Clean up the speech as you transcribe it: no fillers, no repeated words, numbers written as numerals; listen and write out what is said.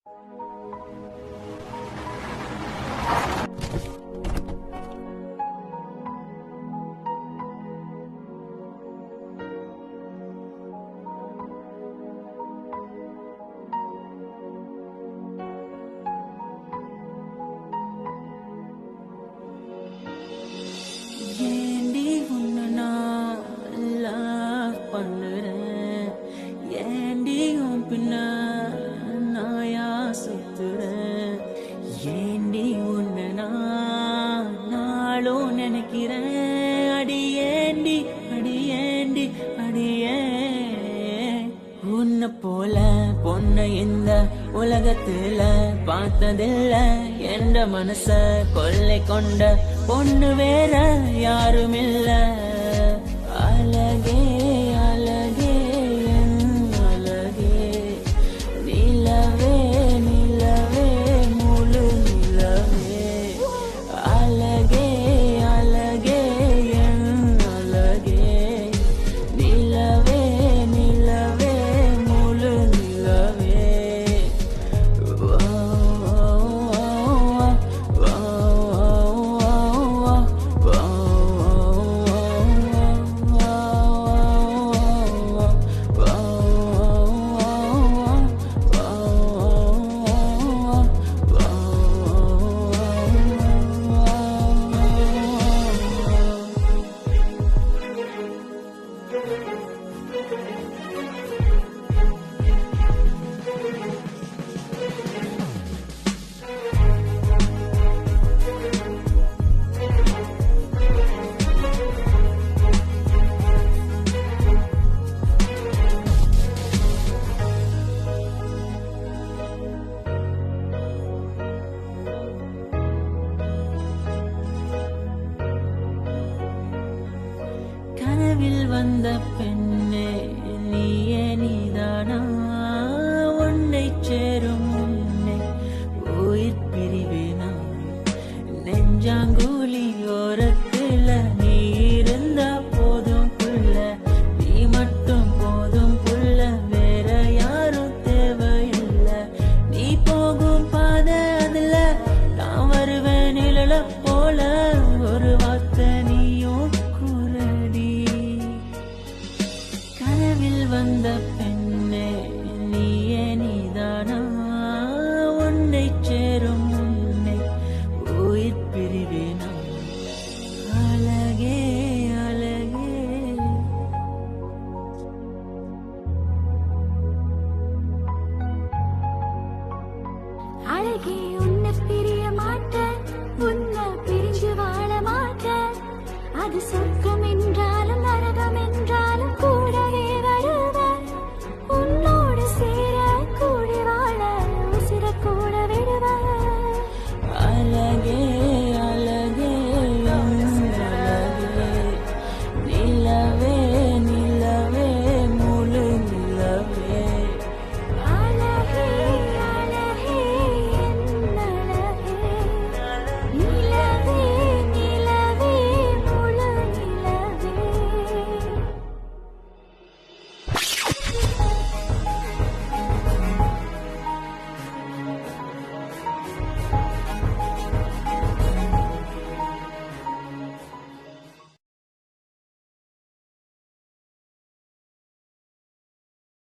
ஏண்டி உன்னை நான் love பண்ணுறேன், ஏண்டி உன் பின்ன நாயா சுத்துறேன், ஏண்டி உன்னை நான் நாளும் நினைக்கிறேன், அடியேண்டி அடியேண்டி அடியே. உன்னை போல பொண்ணை இந்த உலகத்துல பார்த்ததில்ல, என்ற மனச கொள்ளை கொண்ட பொண்ணு வேற யாரும் இல்ல. அழகே அழகே என் அழகே, நிலவே நிலவே முழு நிலவே. அழகே அழகே என் அழகே, நிலவே நிலவே முழு நிலவே. கனவில் வந்த பெண்ணே நீயே நீதானா, உன்னை சேரும் முன்னே உயிர் பிரிவேனா. நெஞ்சாங்குழி ஓரத்துல நீ இருந்தா போதும் புள்ள, நீ மட்டும் போதும் புள்ள, வேற யாரும் தேவையில்லை. நீ போகும் பாதை அதுல நான் வருவேன் நிழல போல, ஒரு வார்த்தை நீயும் கூறடி. கனவில் வந்த பெண்ணே நீயே நீதானா, உன்னை சேரும் முன்னே உயிர் பிரிவேனா. அழகே அழகே. அழகே உன்னை பிரிய மாட்டேன், உன்னை பிரிஞ்சு வாழ மாட்டேன், அது சொல்ல